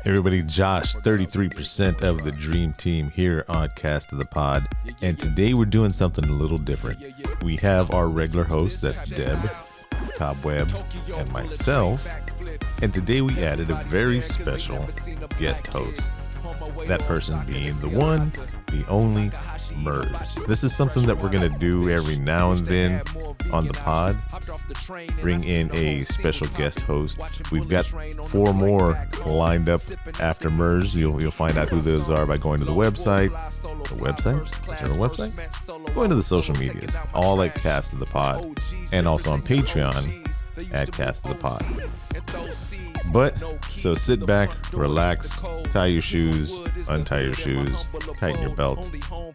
Hey everybody, Josh, 33% of the Dream Team here on Cast of the Pod. And today we're doing something a little different. We have our regular host, that's Deb, Cobweb, and myself. And today we added a very special guest host. That person being the one, the only MURS. This is something that we're going to do every now and then on the pod. Bring in a special guest host. We've got 4 more lined up after MURS. You'll find out who those are by going to the website. The website? Is there a website? Go into the social medias. All at Cast of the Pod. And also on Patreon at Cast of the Pod. But, so sit back, relax, tie your shoes, untie your shoes, tighten your belt,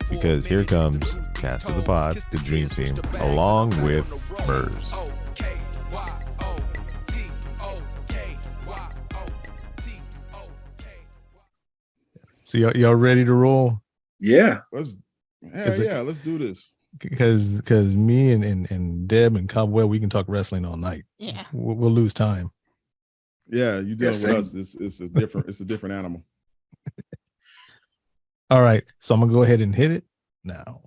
because here comes Cast of the Pod, the Dream Team, along with MURS. So y'all ready to roll? Yeah. Let's do this. Because me and Deb and Cobwell, we can talk wrestling all night. Yeah. We'll lose time. Yeah, you dealing with us. It's a different animal. All right, so I'm gonna go ahead and hit it now.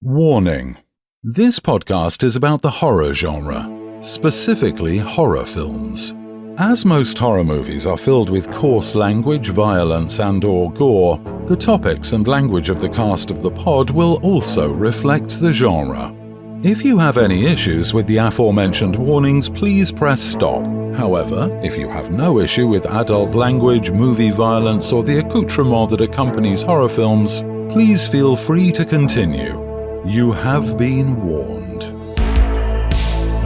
Warning. This podcast is about the horror genre, specifically horror films. As most horror movies are filled with coarse language, violence, and/or gore, the topics and language of the cast of the pod will also reflect the genre. If you have any issues with the aforementioned warnings, please press stop. However, if you have no issue with adult language, movie violence, or the accoutrement that accompanies horror films, please feel free to continue. You have been warned.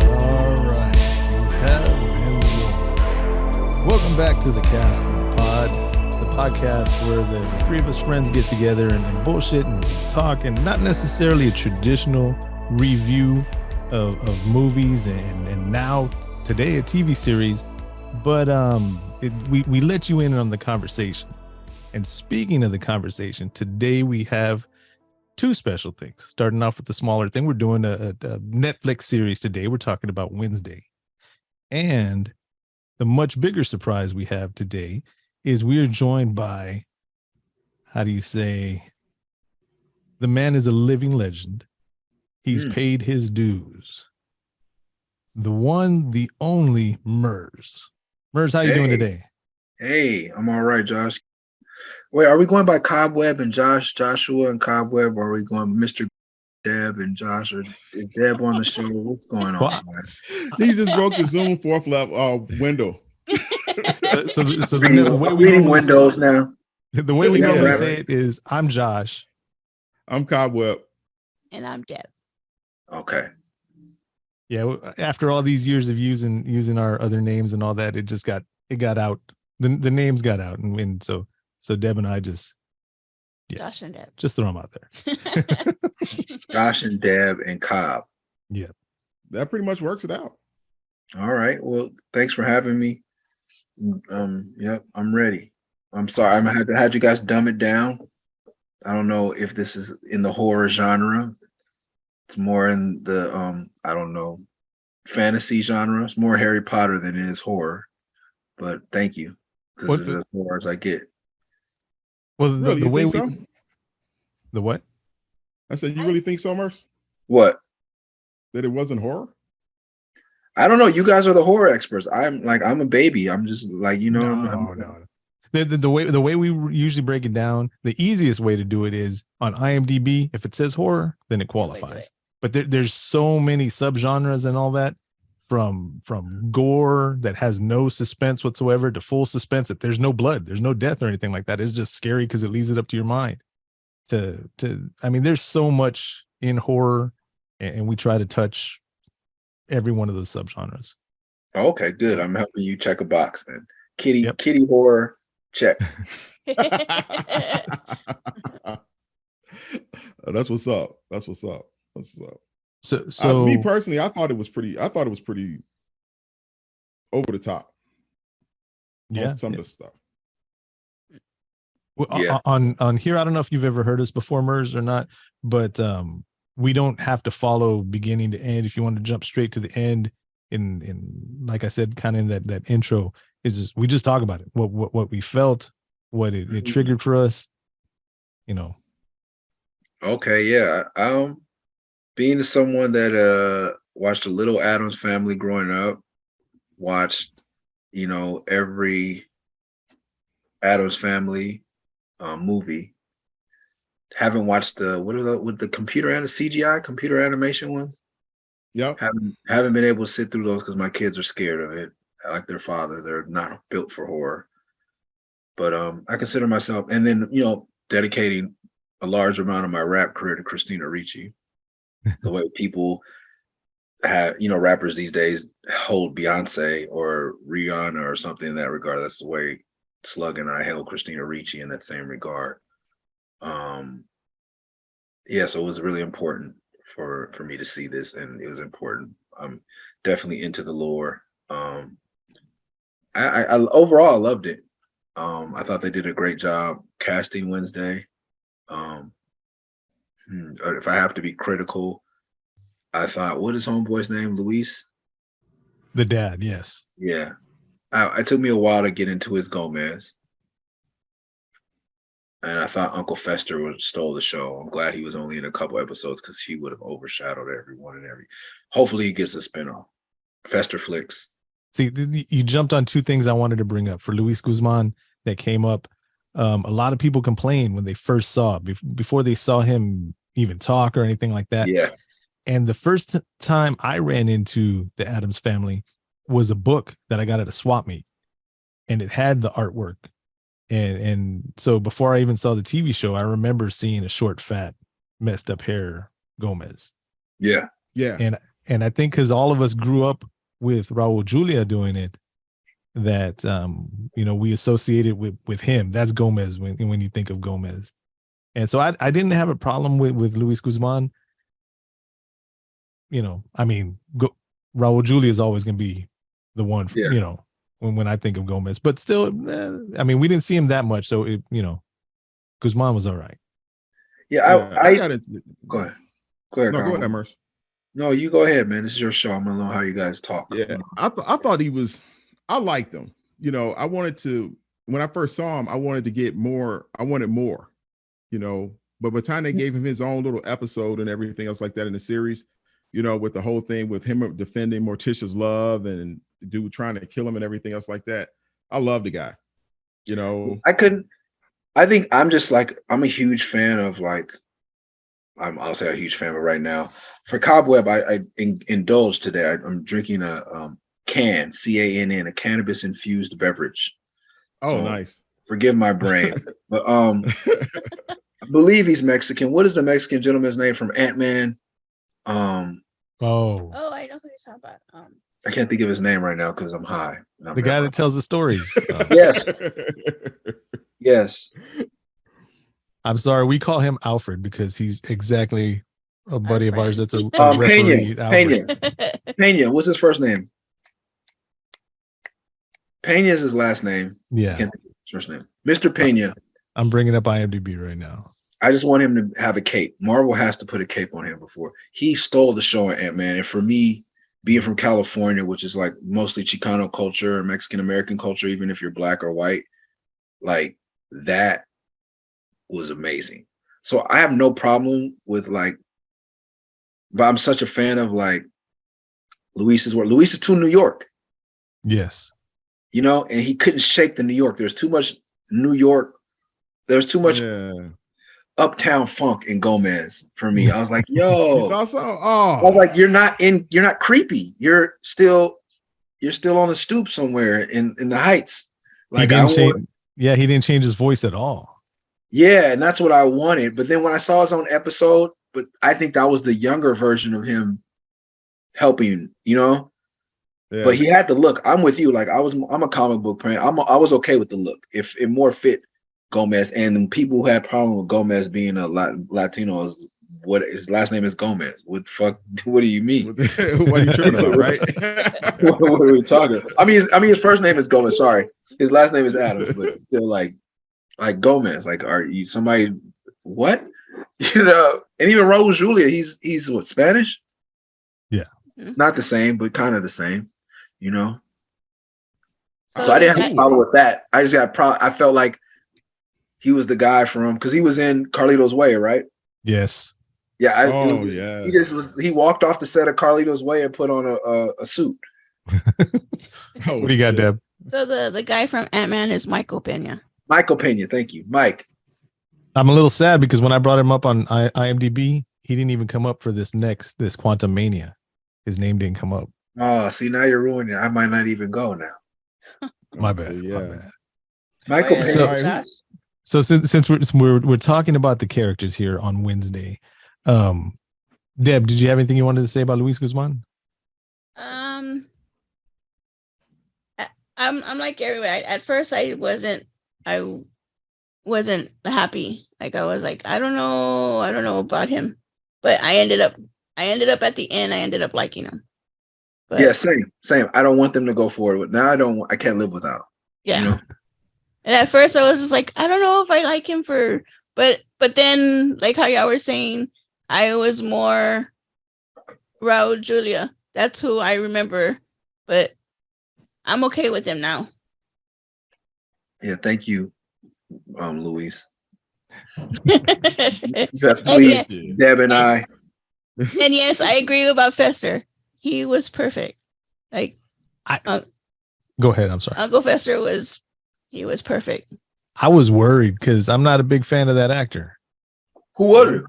All right, you have been warned. Welcome back to the Cast of the Pod, the podcast where the 3 of us friends get together and bullshit and talk, and not necessarily a traditional review of movies and now today a TV series, but we let you in on the conversation. And speaking of the conversation, today we have 2 special things. Starting off with the smaller thing, we're doing a Netflix series today. We're talking about Wednesday. And the much bigger surprise we have today is we are joined by, how do you say, the man is a living legend. He's paid his dues. The one, the only MURS. MURS, how you doing today? Hey, I'm all right, Josh. Wait, are we going by Cobweb and Joshua and Cobweb, or are we going Mr. Deb and Josh? Or is Deb on the show? What's going on? He just broke the Zoom 4th level window. So the way we reading windows now. The way we normally say it is, I'm Josh. I'm Cobweb. And I'm Deb. Okay. Yeah, after all these years of using our other names and all that, it got out. The names got out, and so Deb and I just Josh and Deb. Just throw them out there. Josh and Deb and Cobb. Yeah. That pretty much works it out. All right. Well, thanks for having me. Yep, I'm ready. I'm sorry. I'm had you guys dumb it down. I don't know if this is in the horror genre. It's more in the I don't know, fantasy genre. It's more Harry Potter than it is horror. But thank you, because this is as horror as I get. Well, really, the way so? The what? I said, you really think so, MURS? What? That it wasn't horror? I don't know. You guys are the horror experts. I'm a baby. I'm just like, No. The way we usually break it down, the easiest way to do it is on IMDb. If it says horror, then it qualifies. But there's so many subgenres and all that, from gore that has no suspense whatsoever to full suspense that there's no blood, there's no death or anything like that. It's just scary because it leaves it up to your mind. I mean, there's so much in horror, and we try to touch every one of those subgenres. Okay, good. I'm helping you check a box then. Kitty horror. Check. That's what's up. So me personally, I thought it was pretty over the top. Some of the stuff. Well, on here, I don't know if you've ever heard us before, MURS, or not, but we don't have to follow beginning to end. If you want to jump straight to the end, in like I said, kind of in that intro, It's just we just talk about it. What we felt, what it triggered for us. Okay, yeah. Being someone that watched a little Addams Family growing up, watched every Addams Family movie. Haven't watched with the CGI computer animation ones. Yep. Haven't been able to sit through those because my kids are scared of it. Like their father, they're not built for horror. But I consider myself, and then dedicating a large amount of my rap career to Christina Ricci. The way people have, rappers these days hold Beyonce or Rihanna or something in that regard. That's the way Slug and I held Christina Ricci in that same regard. Yeah, so it was really important for me to see this, and it was important. I'm definitely into the lore. I overall I loved it. I thought they did a great job casting Wednesday. If I have to be critical, I thought, what is homeboy's name? Luis? The dad, yes. Yeah. It took me a while to get into his Gomez. And I thought Uncle Fester stole the show. I'm glad he was only in a couple episodes because he would have overshadowed everyone and hopefully he gets a spinoff. Fester flicks. See, you jumped on two things I wanted to bring up for Luis Guzman that came up. A lot of people complained when they first saw before they saw him even talk or anything like that. Yeah. And the first time I ran into the Addams Family was a book that I got at a swap meet, and it had the artwork. And so before I even saw the TV show, I remember seeing a short, fat, messed up hair Gomez. Yeah. Yeah. And I think because all of us grew up with Raul Julia doing it, that we associated with him. That's Gomez when you think of Gomez. And so I didn't have a problem with Luis Guzman. Raul Julia is always going to be the one, when I think of Gomez. But still, we didn't see him that much. So, Guzman was all right. Yeah, I got it. Go ahead. Go ahead, Murs. No, you go ahead, man. This is your show. I'm going to know how you guys talk. Yeah, I thought I liked him. I wanted to, when I first saw him, I wanted to get more. I wanted more, but by the time they gave him his own little episode and everything else like that in the series, with the whole thing with him defending Morticia's love and the dude trying to kill him and everything else like that, I love the guy. I think I'm just like, I'm a huge fan of I'll say a huge fan, but right now for Cobweb, I indulged today. I'm drinking a CANN, a cannabis infused beverage. Oh, so, nice. Forgive my brain, but I believe he's Mexican. What is the Mexican gentleman's name from Ant-Man? I know who you're talking about. I can't think of his name right now because I'm high. The guy that tells the stories. Yes. Yes. I'm sorry, we call him Alfred because he's exactly a buddy of ours that's a referee. Pena. What's his first name? Pena is his last name. Yeah. Can't think of his first name. Mr. Pena. I'm bringing up IMDb right now. I just want him to have a cape. Marvel has to put a cape on him before. He stole the show on Ant-Man. And for me, being from California, which is like mostly Chicano culture, Mexican American culture, even if you're black or white, like that was amazing. So I have no problem with but I'm such a fan of Luis's work. Luis is too New York. Yes. And he couldn't shake the New York. There's too much New York. There's too much uptown funk in Gomez for me. I was like, yo. I was like, you're not creepy. You're still on the stoop somewhere in the Heights. He didn't change his voice at all. Yeah, and that's what I wanted. But then when I saw his own episode, but I think that was the younger version of him helping, Yeah. But he had the look. I'm with you. I'm a comic book fan. I was okay with the look. If it more fit Gomez, and people who had problem with Gomez being a Latino is what his last name is Gomez. What do you mean? What are you talking about, right? What are we talking? I mean his first name is Gomez. Sorry, his last name is Adams, but still like Gomez. Are you somebody? What? And even Raul Julia, he's what, Spanish? Yeah, not the same, but kind of the same. So I didn't have a problem with that. I just got I felt like he was the guy from, because he was in Carlito's Way, right? Yes. Yeah. He walked off the set of Carlito's Way and put on a suit. What do you got, Deb? So the guy from Ant-Man is Michael Pena. Michael Pena, thank you, Mike. I'm a little sad because when I brought him up on IMDb, he didn't even come up for this Quantum Mania. His name didn't come up. Oh, see, now you're ruining it. I might not even go now. My bad. My bad. Michael Pena. So since we're talking about the characters here on Wednesday, Deb, did you have anything you wanted to say about Luis Guzman? I'm like everybody. At first, I wasn't happy. Like I was like, I don't know about him, but I ended up at the end. I ended up liking him. But, yeah, same. I don't want them to go forward. Now I can't live without him. Yeah. You know? And at first, I was just like, I don't know if I like him but then, like how y'all were saying, I was more Raul Julia. That's who I remember, but I'm okay with him now. Yeah, thank you, Luis. You have pleased Deb and I. And yes, I agree about Fester. He was perfect. Like, go ahead. I'm sorry. Uncle Fester was perfect. I was worried because I'm not a big fan of that actor. Who was it?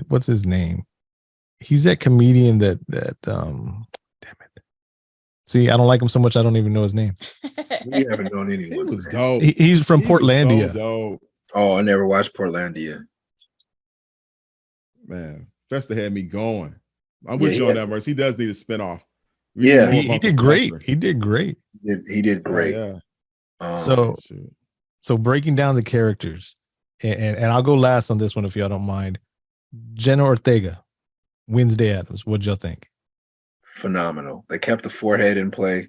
What's his name? He's that comedian that damn it. See, I don't like him so much I don't even know his name. We haven't known anyone. He was dope. He's from Portlandia. So dope. Oh, I never watched Portlandia. Man, Fester had me going. I'm with you on that verse. He does need a spinoff. He did great. He did great. He did great. So breaking down the characters, and I'll go last on this one if y'all don't mind. Jenna Ortega, Wednesday Addams. What'd y'all think? Phenomenal. They kept the forehead in play.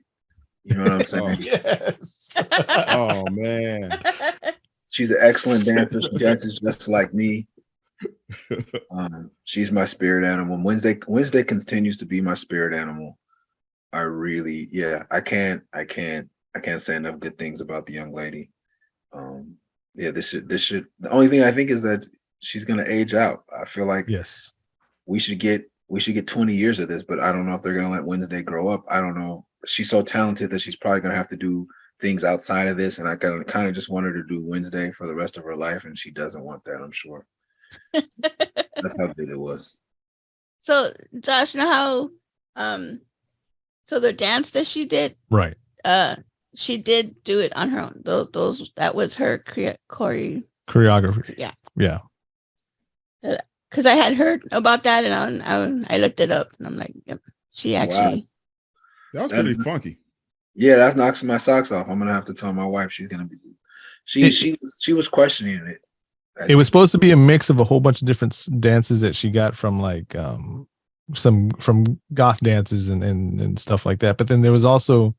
You know what I'm saying? Yes. Oh man. She's an excellent dancer. She dances just like me. She's my spirit animal. Wednesday continues to be my spirit animal. I can't say enough good things about the young lady. This should the only thing I think is that she's gonna age out. I feel like yes, we should get 20 years of this, but I don't know if they're gonna let Wednesday grow up. I don't know. She's so talented that she's probably gonna have to do things outside of this, and I kind of just want her to do Wednesday for the rest of her life, and she doesn't want that, I'm sure. That's how good it was. So Josh, you know how so the dance that she did, right? She did do it on her own. That was her choreography. Yeah. Because I had heard about that, and I looked it up, and I'm like, yep, she actually. That was pretty funky. Yeah, that knocks my socks off. I'm gonna have to tell my wife she's gonna be. She was questioning it. It was supposed to be a mix of a whole bunch of different dances that she got from like some from goth dances and stuff like that. But then there was also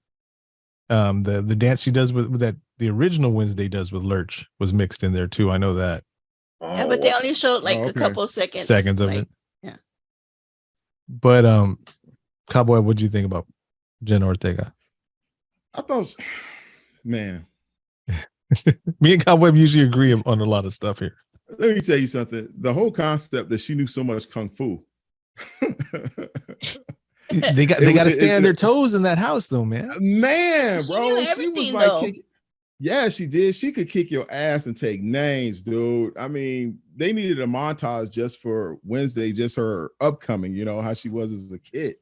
the dance she does with that the original Wednesday does with Lurch was mixed in there too. I know that. Yeah, but they only showed like a couple seconds of it. Yeah. But Cowboy, what'd you think about Jenna Ortega? I thought, man. Me and Cowboy usually agree on a lot of stuff here. Let me tell you something. The whole concept that she knew so much kung fu. they got to stay on their toes in that house, though, man. Man, she bro, she was like, yeah, she did. She could kick your ass and take names, dude. I mean, they needed a montage just for Wednesday, just her upcoming. You know how she was as a kid.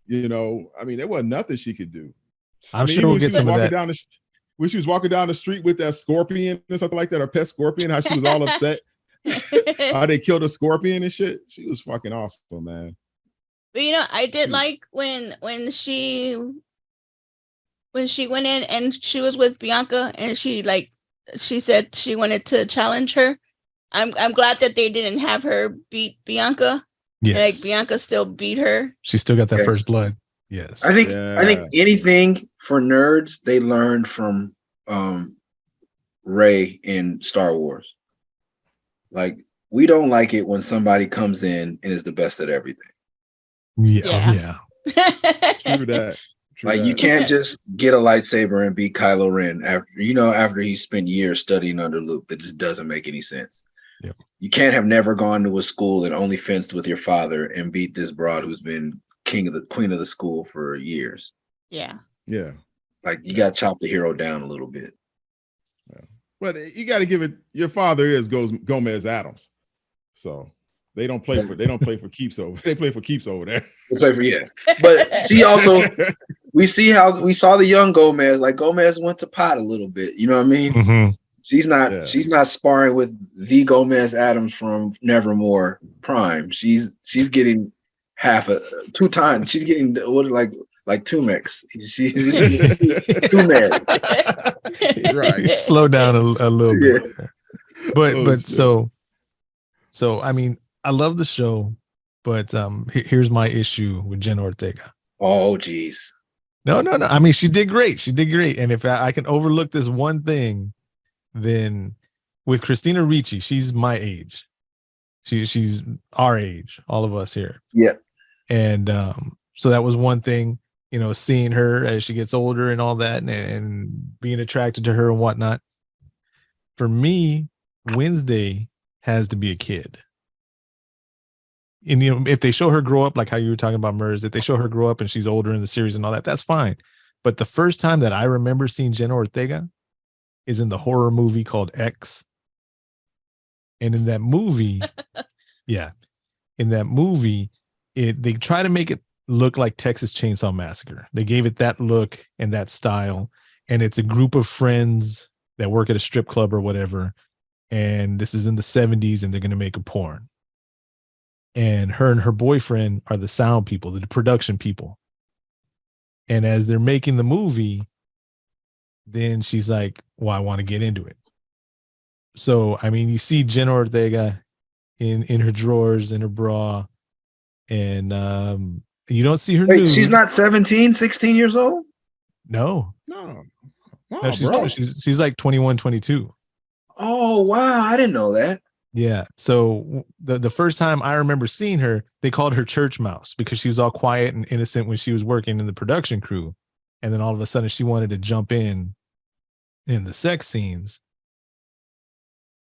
You know, I mean, there wasn't nothing she could do. I'm sure we'll get some of that. When she was walking down the street with that scorpion or something like that, or pet scorpion, how she was all upset. How they killed a scorpion and shit. She was fucking awesome, man. But you know, I did like when she went in and she was with Bianca and she said she wanted to challenge her. I'm glad that they didn't have her beat Bianca. Yes. Like Bianca still beat her. She still got that first blood. Yes. I think anything for nerds they learned from Rey in Star Wars. Like, we don't like it when somebody comes in and is the best at everything. Yeah. True that. Like you can't just get a lightsaber and beat Kylo Ren after he spent years studying under Luke. That just doesn't make any sense. Yep. You can't have never gone to a school and only fenced with your father and beat this broad who's been queen of the school for years. Yeah. Yeah. Like you got to chop the hero down a little bit. Yeah. But you got to give it. Your father is Gomez Addams, so they don't play for keeps over. They play for keeps over there. They play for but she also. We saw the young Gomez. Like Gomez went to pot a little bit. You know what I mean? Mm-hmm. She's not sparring with the Gomez Addams from Nevermore Prime. She's getting two times. She's getting like two mechs. She's two mechs. Right. Slow down a little bit. There. But so I mean, I love the show, but here's my issue with Jenna Ortega. Oh geez. No. I mean, she did great. And if I can overlook this one thing, then with Christina Ricci, she's my age. She's our age, all of us here. Yeah. And so that was one thing, seeing her as she gets older and all that, and being attracted to her and whatnot. For me, Wednesday has to be a kid. And if they show her grow up, like how you were talking about MURS, if they show her grow up and she's older in the series and all that, that's fine. But the first time that I remember seeing Jenna Ortega is in the horror movie called X. And in that movie, they try to make it look like Texas Chainsaw Massacre. They gave it that look and that style. And it's a group of friends that work at a strip club or whatever. And this is in the 70s and they're going to make a porn. And her boyfriend are the sound people, the production people. And as they're making the movie, then she's like, well, I want to get into it. So, I mean, you see Jenna Ortega in her drawers, in her bra, and you don't see her nude. She's not 17, 16 years old? No, she's like 21, 22. Oh, wow. I didn't know that. Yeah. So the first time I remember seeing her, they called her Church Mouse because she was all quiet and innocent when she was working in the production crew. And then all of a sudden she wanted to jump in the sex scenes.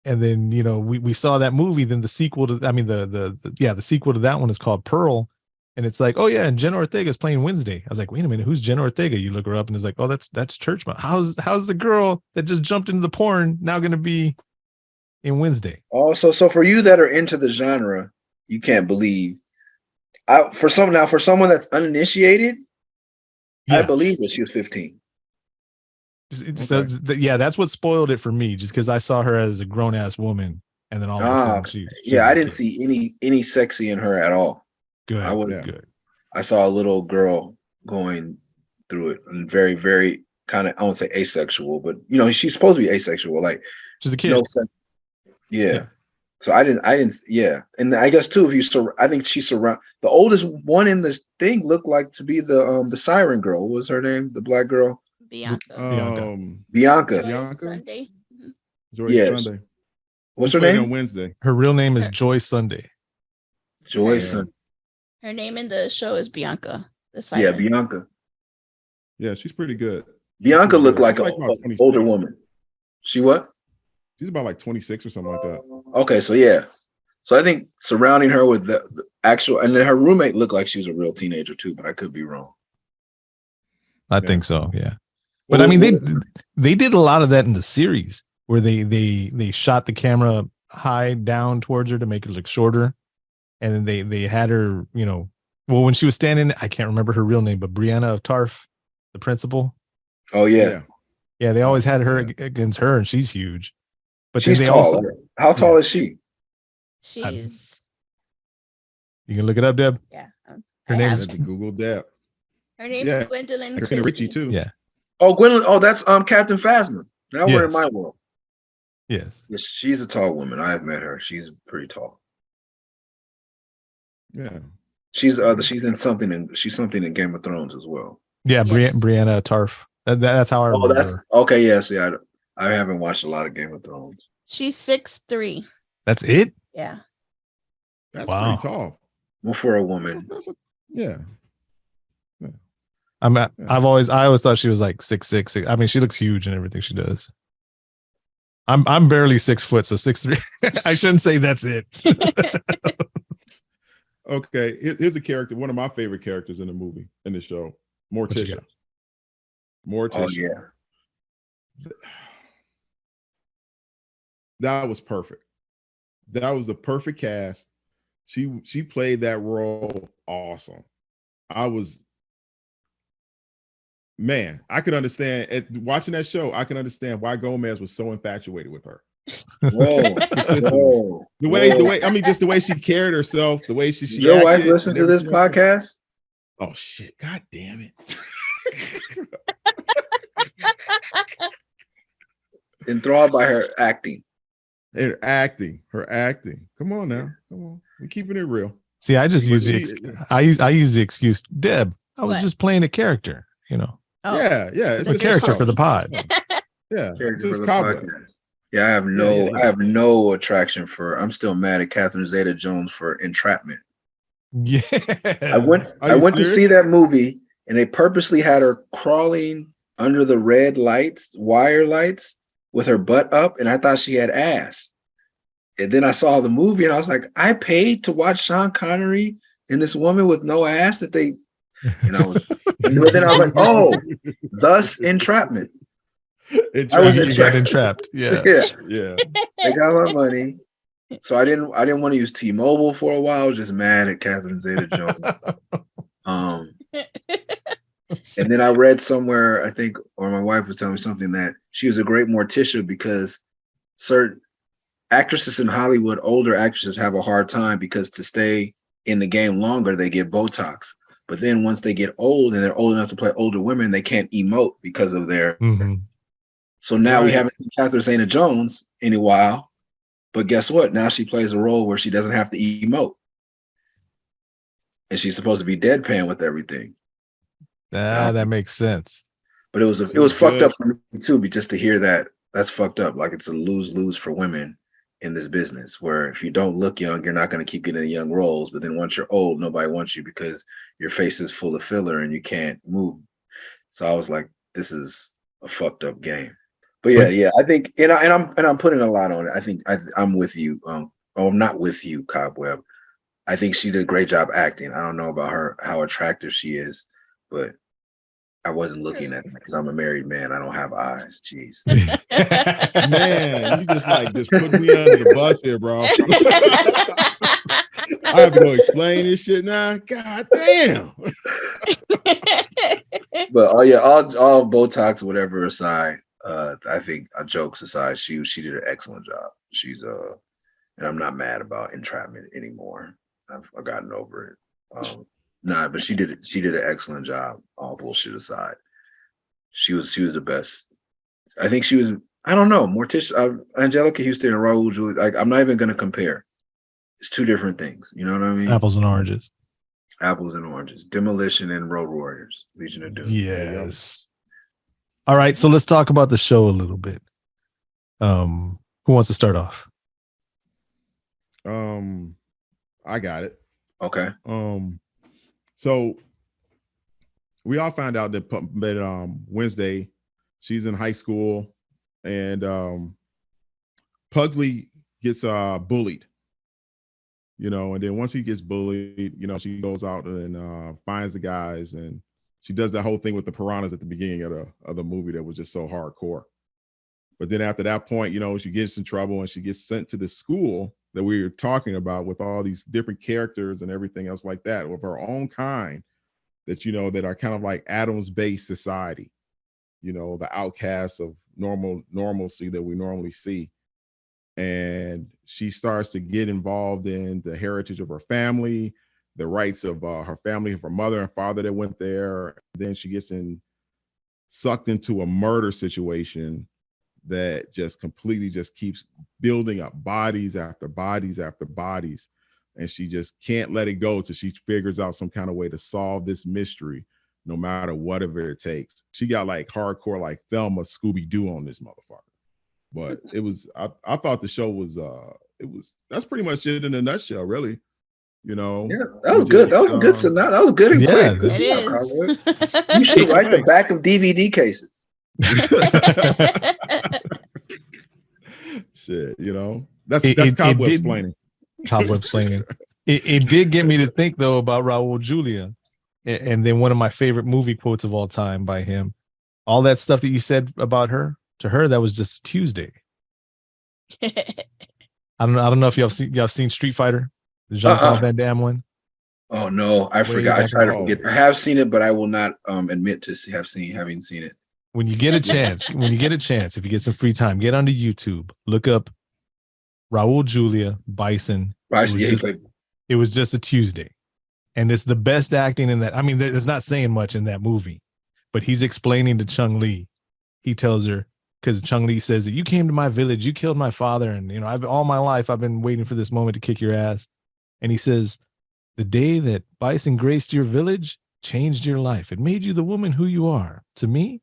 And then, we saw that movie. Then the sequel to, the sequel to that one is called Pearl. And it's like, oh yeah, and Jenna Ortega is playing Wednesday. I was like, wait a minute, who's Jenna Ortega? You look her up and it's like, oh, that's Church Mouse. How's the girl that just jumped into the porn now going to be in Wednesday? Also, so for you that are into the genre, you can't believe. For someone that's uninitiated, yes. I believe that she was 15. So that's what spoiled it for me, just because I saw her as a grown ass woman, and then all of a sudden she I didn't see any sexy in her at all. Good. Good. I saw a little girl going through it, and very, very kind of, I won't say asexual, but she's supposed to be asexual, like she's a kid. No sex. Yeah. So I didn't. Yeah, and I guess too, I think the oldest one in this thing looked like to be the siren girl. What was her name? The black girl. Bianca. Sunday. Yes. Sunday. What's her name? On Wednesday. Her real name is Joy Sunday. Joy Sunday. Her name in the show is Bianca. The siren. Yeah, Bianca. Yeah, she's pretty good. Bianca looked like an older woman. She what? She's about like 26 or something like that. Okay, so yeah. So I think surrounding her with the actual, and then her roommate looked like she was a real teenager too, but I could be wrong. I think so, yeah. But I mean, they did a lot of that in the series where they shot the camera high down towards her to make it look shorter, and then they had her, when she was standing, I can't remember her real name, but Brianna of Tarf, the principal. Oh yeah. Yeah, they always had her against her, and she's huge. But she's then tall. How tall is she? She's. You can look it up, Deb. Yeah. Her name is Google Deb. Her name's Gwendolyn. Christina Ricci too. Yeah. Oh, Gwendolyn. Oh, that's Captain Phasma. Now we're in my world. Yes. Yes, she's a tall woman. I have met her. She's pretty tall. Yeah. She's in something in Game of Thrones as well. Yeah, yes. Brianna Tarf. That's how I remember. That's okay. Yes, yeah. I haven't watched a lot of Game of Thrones. She's 6'3". That's it? Yeah. That's pretty tall. Well, for a woman. Yeah. I always thought she was like 6'6". I mean, she looks huge in everything she does. I'm barely 6 foot, so 6'3". I shouldn't say that's it. Okay, here's a character, one of my favorite characters in the movie, in the show, Morticia. Oh yeah. That was perfect. That was the perfect cast. She played that role awesome. I could understand watching that show. I can understand why Gomez was so infatuated with her. Whoa. The way, I mean, just the way she carried herself, the way she Your wife listens to this podcast? Oh shit! God damn it! Enthralled by her acting. Her acting. Come on now, come on. We're keeping it real. See, I just use I use the excuse, Deb. I was just playing a character, you know. Oh. Yeah, it's a character for the pod. Yeah, character for the podcast. Yeah, I have no attraction for. I'm still mad at Catherine Zeta-Jones for Entrapment. Yeah, I went to see that movie, and they purposely had her crawling under the red lights, wire lights, with her butt up, and I thought she had ass. And then I saw the movie, and I was like, I paid to watch Sean Connery and this woman with no ass that they, but then I was like, oh, thus Entrapment. I was entrapped. Yeah. They got my money. So I didn't want to use T-Mobile for a while. I was just mad at Catherine Zeta-Jones. And then I read somewhere, I think, or my wife was telling me something, that she was a great Morticia because certain actresses in Hollywood, older actresses, have a hard time because to stay in the game longer, they get Botox. But then once they get old and they're old enough to play older women, they can't emote because of their. So now we haven't seen Catherine Zeta-Jones in a while. But guess what? Now she plays a role where she doesn't have to emote. And she's supposed to be deadpan with everything. That makes sense. But it was fucked up for me too, just to hear that. That's fucked up. Like, it's a lose-lose for women in this business, where if you don't look young, you're not going to keep getting the young roles. But then once you're old, nobody wants you because your face is full of filler and you can't move. So I was like, this is a fucked up game. But yeah, I think, and I'm putting a lot on it. I think I'm with you. I'm not with you, Cobweb. I think she did a great job acting. I don't know about her, how attractive she is, but I wasn't looking at that because I'm a married man. I don't have eyes. Jeez. Man, you just put me under the bus here, bro. I have to go explain this shit now. God damn. But all Botox, whatever aside, I think, jokes aside, she did an excellent job. She's and I'm not mad about Entrapment anymore. I've gotten over it. But she did an excellent job. All bullshit aside, she was the best. I think she was. I don't know, Morticia, Angelica Houston and Raul Julia. Like, I'm not even gonna compare. It's two different things. You know what I mean? Apples and oranges. Apples and oranges. Demolition and Road Warriors. Legion of Doom. Yes. All right, so let's talk about the show a little bit. Who wants to start off? I got it. Okay. So we all found out that Wednesday, she's in high school, and Pugsley gets bullied. And then once he gets bullied, she goes out and finds the guys, and she does that whole thing with the piranhas at the beginning of the movie that was just so hardcore. But then after that point, she gets in trouble and she gets sent to the school that we were talking about with all these different characters and everything else like that, with her own kind that, that are kind of like Addams-based society, the outcasts of normalcy that we normally see. And she starts to get involved in the heritage of her family, the rights of her family, of her mother and father that went there. Then she gets sucked into a murder situation that just completely just keeps building up bodies after bodies after bodies. And she just can't let it go till she figures out some kind of way to solve this mystery, no matter whatever it takes. She got like hardcore, like Thelma Scooby-Doo on this motherfucker. But it was, I thought the show was, that's pretty much it in a nutshell, really. You know, Yeah, that was good. That was a good synopsis. That was good and Yeah, quick. Good It job, is. Cowboy. You should write the back of DVD cases. Shit, you know, that's it Cowboy did explaining. Cobweb explaining. It did get me to think though about Raul Julia, and then one of my favorite movie quotes of all time by him. All that stuff that you said about her, to her that was just Tuesday. I don't know if y'all seen Street Fighter, the Jean-Claude Van Damme one. Oh no, I Way forgot. I back try to in- forget. I have seen it, but I will not admit to having seen it. When you get a chance, if you get some free time, get onto YouTube, look up Raul Julia Bison. It was just a Tuesday. And it's the best acting in that. I mean, it's not saying much in that movie, but he's explaining to Chung Li. He tells her, because Chung Li says that you came to my village, you killed my father, and all my life I've been waiting for this moment to kick your ass. And he says, the day that Bison graced your village changed your life. It made you the woman who you are. To me,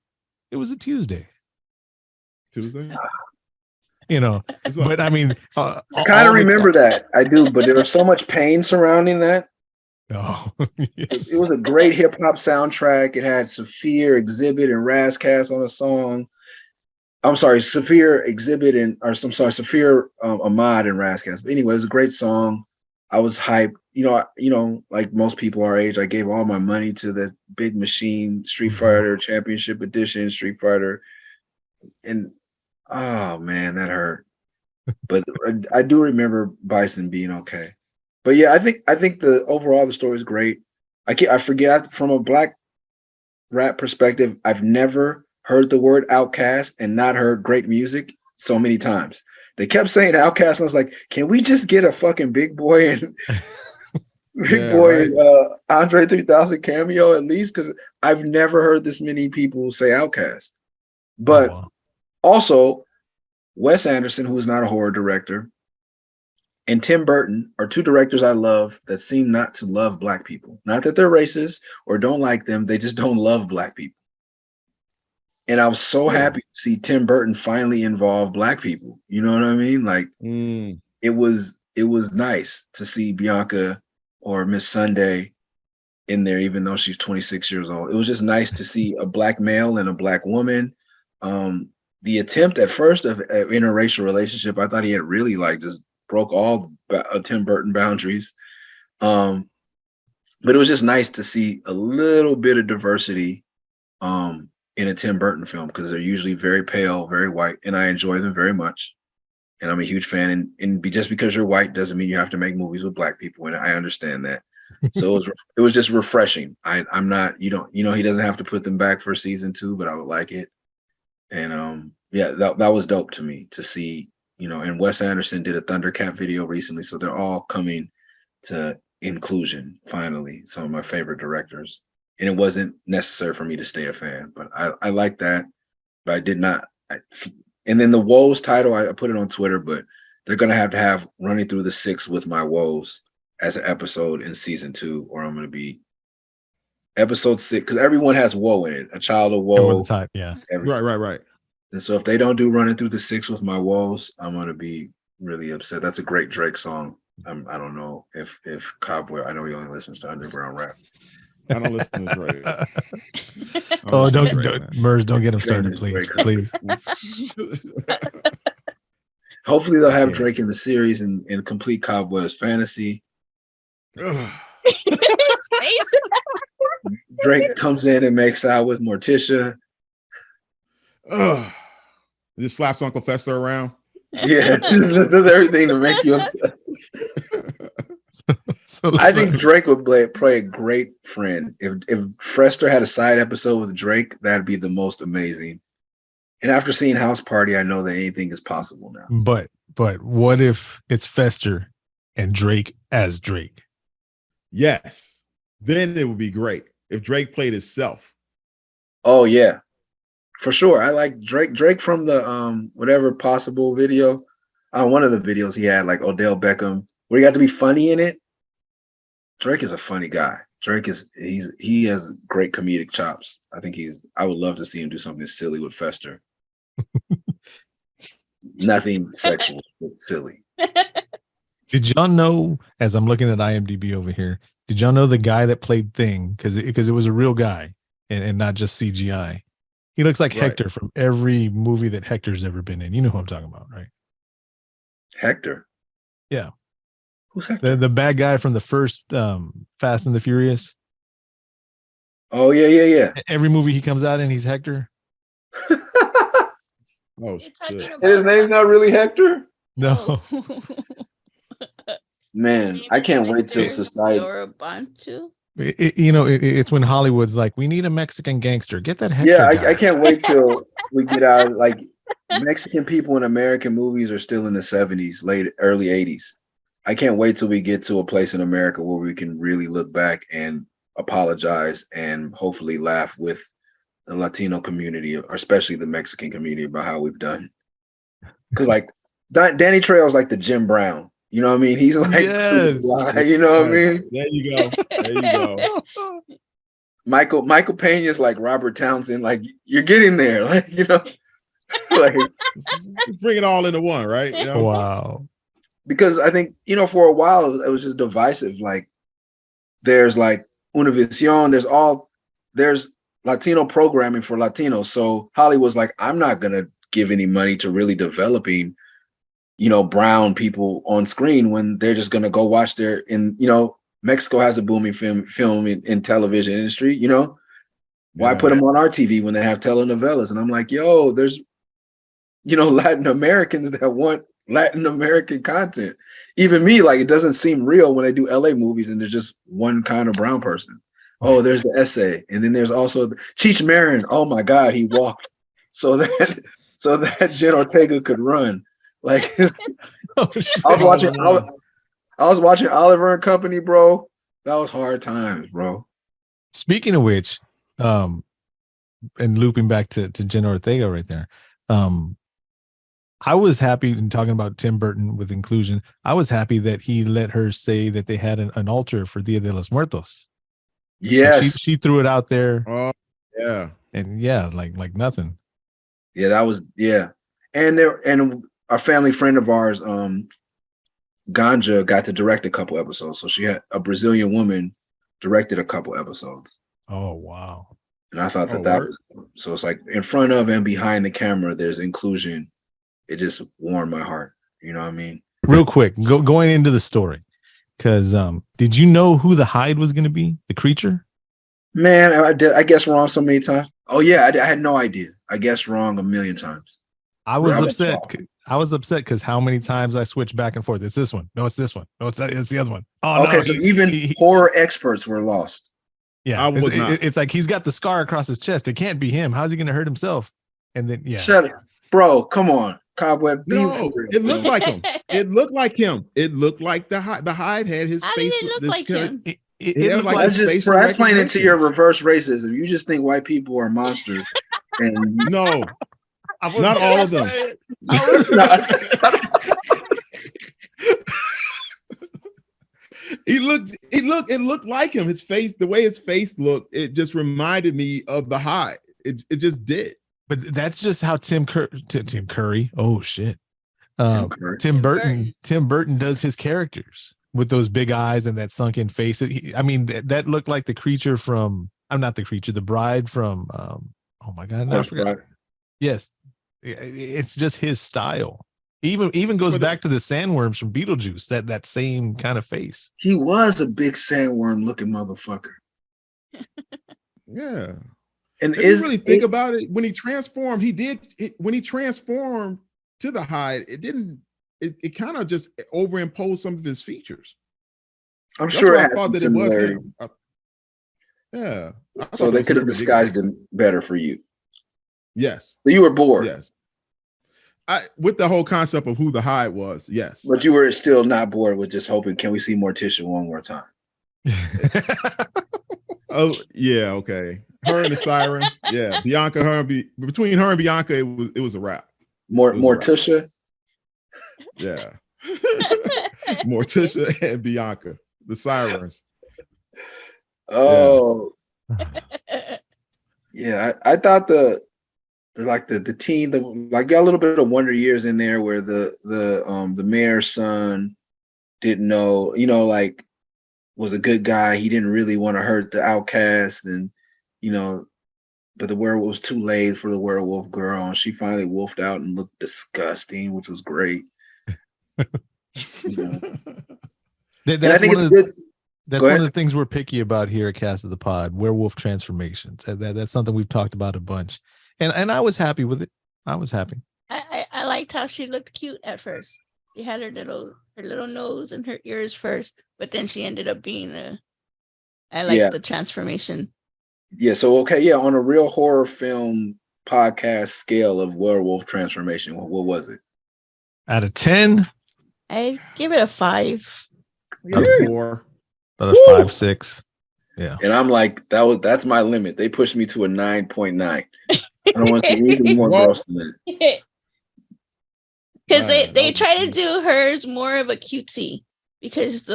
it was a Tuesday. Tuesday. But I mean, I kind of remember that. I do, but there was so much pain surrounding that. Oh, It was a great hip hop soundtrack. It had Saphir, Exhibit, and Razcast on a song. I'm sorry, Saphir, Exhibit, Saphir, Ahmad, and Razcast. But anyway, it was a great song. I was hyped. Like most people our age, I gave all my money to the Big Machine Street Fighter Championship Edition Street Fighter, and oh man, that hurt. But I do remember Bison being okay. But yeah, I think the story is great. I forget, from a black rap perspective, I've never heard the word Outcast and not heard great music so many times. They kept saying Outcast, and I was like, can we just get a fucking Big Boy and Andre 3000 cameo at least? Because I've never heard this many people say Outcast. But also, Wes Anderson, who is not a horror director, and Tim Burton are two directors I love that seem not to love black people. Not that they're racist or don't like them, they just don't love black people. And I was so happy to see Tim Burton finally involve black people. You know what I mean? Like it was nice to see Bianca or Miss Sunday in there, even though she's 26 years old. It was just nice to see a black male and a black woman. The attempt at first of an interracial relationship, I thought he had really just broke all Tim Burton boundaries. But it was just nice to see a little bit of diversity in a Tim Burton film, because they're usually very pale, very white, and I enjoy them very much. And I'm a huge fan. And just because you're white doesn't mean you have to make movies with black people in it. I understand that. So it was just refreshing. I'm not, he doesn't have to put them back for season 2, but I would like it. And that was dope to me to see. And Wes Anderson did a Thundercat video recently, so they're all coming to inclusion finally. Some of my favorite directors, and it wasn't necessary for me to stay a fan, but I like that. But I did not. And then the Woes title, I put it on Twitter, but they're gonna have to have Running Through the Six with My Woes as an episode in season 2, or I'm gonna be episode 6, because everyone has woe in it. A child of woe. Yeah. Right. And so if they don't do Running Through the Six with My Woes, I'm gonna be really upset. That's a great Drake song. I don't know if Cobweb. I know he only listens to underground rap. I don't listen to Drake. Don't MURS, don't get him started, please. Hopefully they'll have Drake in the series and complete Cobweb's fantasy. Drake comes in and makes out with Morticia. Just slaps Uncle Fester around. Yeah, just does everything to make you upset. I think Drake would play a great friend. If Fester had a side episode with Drake, that'd be the most amazing. And after seeing House Party, I know that anything is possible now. But what if it's Fester and Drake as Drake? Yes, then it would be great if Drake played himself. Oh yeah, for sure. I like Drake. Drake from the whatever possible video. One of the videos he had, like Odell Beckham, where he got to be funny in it. Drake is a funny guy. He has great comedic chops. I would love to see him do something silly with Fester. Nothing sexual, but silly. Did y'all know, as I'm looking at IMDb over here, did y'all know the guy that played Thing? Because it was a real guy and not just CGI. He looks like Right. Hector from every movie that Hector's ever been in. You know who I'm talking about, right? Hector. Yeah. Who's Hector? The bad guy from the first Fast and the Furious. Oh yeah. Every movie he comes out in, he's Hector. Oh, You're talking shit. about And his name's not really Hector. No. Man, I can't wait till society. Yorubantu. It's when Hollywood's like, we need a Mexican gangster. Get that Hector Yeah, guy. I can't wait till we get out. Like Mexican people in American movies are still in the 70s, early 80s. I can't wait till we get to a place in America where we can really look back and apologize and hopefully laugh with the Latino community, or especially the Mexican community, about how we've done. Because like Danny Trejo's like the Jim Brown. You know what I mean? He's like, Yes. you know what I mean? There you go. There you go. Michael Pena's like Robert Townsend. Like you're getting there. Like like Just bring it all into one, right? You know? Wow. because I think for a while it was just divisive. Like there's like Univision, there's Latino programming for Latinos. So Hollywood's like, I'm not gonna give any money to really developing brown people on screen when they're just gonna go watch Mexico has a booming film in television industry. Why put them on our TV when they have telenovelas? And I'm like, yo, there's Latin Americans that want Latin American content. Even me, like, it doesn't seem real when they do LA movies and there's just one kind of brown person. Oh, there's the essay, and then there's also Cheech Marin. Oh my God, he walked so that Jen Ortega could run. Like I was watching Oliver and Company, bro. That was hard times, bro. Speaking of which, and looping back to Jen Ortega right there, I was happy in talking about Tim Burton with inclusion. I was happy that he let her say that they had an altar for Dia de los Muertos. Yes, Like she threw it out there. Oh, yeah. And yeah, like nothing. Yeah, that was and a family friend of ours, Ganja, got to direct a couple episodes. So she had a Brazilian woman directed a couple episodes. Oh wow. And I thought that was so. It's like in front of and behind the camera, there's inclusion. It just warmed my heart. You know what I mean? Real quick, going into the story, because did you know who the Hyde was going to be? The creature? Man, I guessed wrong so many times. Oh yeah, I had no idea. I guessed wrong a million times. I was upset. I was upset because how many times I switched back and forth. It's this one. No, it's this one. No, it's the other one. Oh, okay, no, so even horror experts were lost. Yeah, it's like he's got the scar across his chest. It can't be him. How's he going to hurt himself? And then shut up, bro. Come on, Cobweb. No, it looked like him. It looked like him. It looked like the Hyde had his How face. did it look like him? It looked like that's playing into your reverse racism. You just think white people are monsters, and no, not all of them. It looked like him. His face, the way his face looked, it just reminded me of the Hyde. It just did. But that's just how Tim Curry. Oh shit. Tim Burton does his characters with those big eyes and that sunken face. That looked like the creature from. I'm not the creature. The bride from. Oh my God! I forgot. Yes, it's just his style. Even goes back to the sandworms from Beetlejuice. That same kind of face. He was a big sandworm looking motherfucker. Yeah. And if you really think about it, when he transformed, when he transformed to the Hyde, it kind of just overimposed some of his features. I'm sure it has some similarity. Yeah. So they could have disguised him better for you. Yes. So you were bored. Yes. With the whole concept of who the Hyde was, yes. But you were still not bored with just hoping, can we see Morticia one more time? Oh, yeah, okay. Her and the siren. Yeah. Bianca, between her and Bianca, it was a wrap. Morticia? Yeah. Morticia and Bianca, the sirens. Oh. Yeah, I thought the teen, got a little bit of Wonder Years in there where the mayor's son didn't know, like was a good guy. He didn't really want to hurt the outcast, and but the werewolf was too late for the werewolf girl, and she finally wolfed out and looked disgusting, which was great. And I That's think one it's of the, good. that's Go one of ahead. the things we're picky about here at Cast of the Pod, werewolf transformations. That's something we've talked about a bunch. And I was happy with it. I was happy. I liked how she looked cute at first. She had her little nose and her ears first, but then she ended up being I like the transformation. Yeah. So on a real horror film podcast scale of werewolf transformation, what was it? Out of 10, I'd give it a 5. Yeah, 4. about a 5, 6. Yeah. And I'm like, that's my limit. They pushed me to a 9.9. I don't want to see anything more gross than that. Because they try to do hers more of a cutesy, because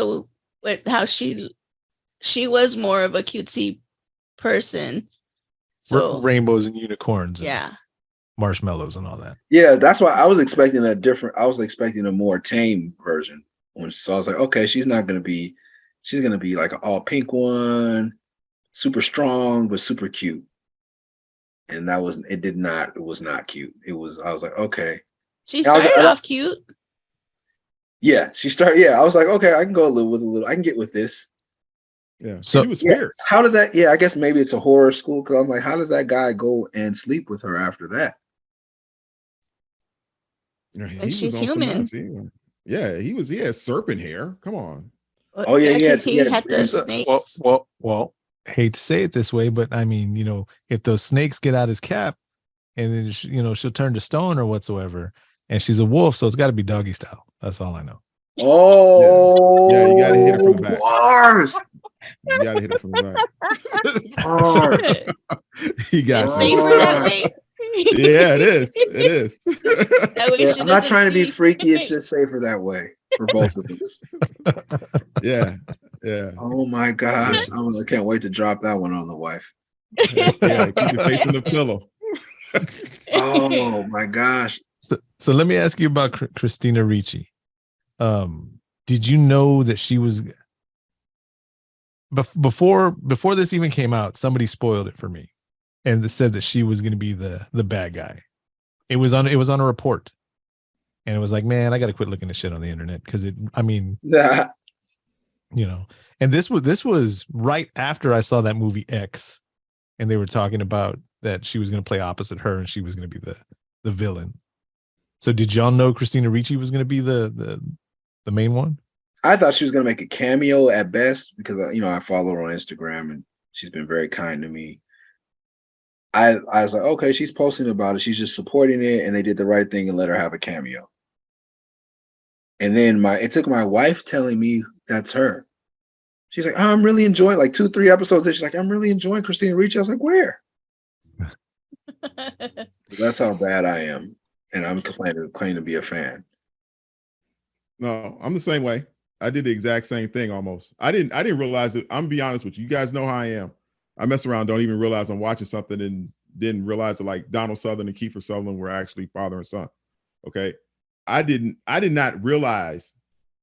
how she was more of a cutesy person. So Rainbows and unicorns. Yeah. And marshmallows and all that. Yeah, that's why I was expecting a more tame version. So I was like, okay, she's gonna be like an all pink one, super strong, but super cute. And it was not cute. I was like, okay. She started off cute. Yeah, I was like, okay, I can go I can get with this. Yeah. So she was fierce. How did that? Yeah, I guess maybe it's a horror school, because I'm like, how does that guy go and sleep with her after that? Yeah, And she's human. He had serpent hair. Come on. Oh yeah, he had the snakes. Well, hate to say it this way, but I mean, if those snakes get out his cap, and then she'll turn to stone or whatsoever, and she's a wolf, so it's got to be doggy style. That's all I know. Oh, yeah, you gotta hit it from the back. Bars. You gotta hit it from the back. Bars. You got it's safer that way. Yeah, it is. It is. That way she I'm not doesn't trying to be see- freaky. It's just safer that way for both of us. Yeah. Oh my gosh, I can't wait to drop that one on the wife. Yeah, keep your face in the pillow. Oh my gosh. So let me ask you about Christina Ricci. Did you know that she was before this even came out? Somebody spoiled it for me, and they said that she was going to be the bad guy. It was on a report, and it was like, man, I got to quit looking at shit on the internet, because Yeah. And this was right after I saw that movie X, and they were talking about that she was going to play opposite her, and she was going to be the villain. So did y'all know Christina Ricci was going to be the main one? I thought she was gonna make a cameo at best, because I follow her on Instagram and she's been very kind to me. I was like, okay, she's posting about it, she's just supporting it, and they did the right thing and let her have a cameo. And then it took my wife telling me that's her. She's like, oh, I'm really enjoying, like 2-3 episodes. She's like, I'm really enjoying Christina Ricci. I was like, where? So that's how bad I am, and I'm claiming to be a fan. No, I'm the same way. I did the exact same thing almost. I didn't realize it. I'm gonna be honest with you. You guys know how I am. I mess around, don't even realize I'm watching something, and didn't realize that like Donald Sutherland and Kiefer Sutherland were actually father and son. Okay. I did not realize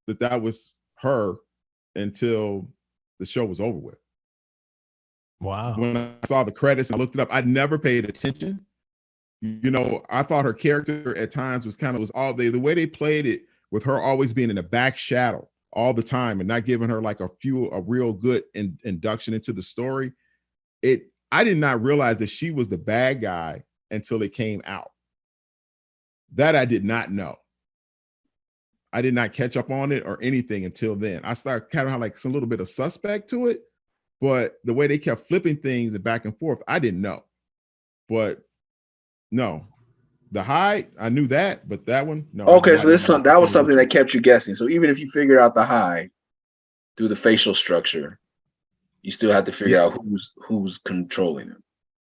that was her until the show was over with. Wow. When I saw the credits and I looked it up, I never paid attention. I thought her character at times was all the way they played it, with her always being in the back shadow all the time and not giving her like a real good induction into the story. I did not realize that she was the bad guy until it came out. That I did not know. I did not catch up on it or anything until then. I started kind of like some little bit of suspect to it, but the way they kept flipping things and back and forth, I didn't know. But no, the hide, I knew that, but that one, no. Okay, so that was something that kept you guessing. So even if you figured out the hide through the facial structure, you still have to figure out who's controlling him.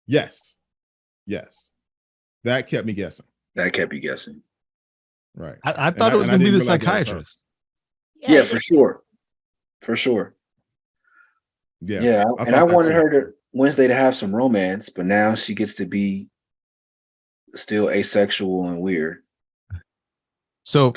Yes. That kept me guessing. That kept you guessing. Right. I thought it was going to be the psychiatrist. Yeah, for sure. Yeah. And I wanted Wednesday to have some romance, but now she gets to be still asexual and weird. So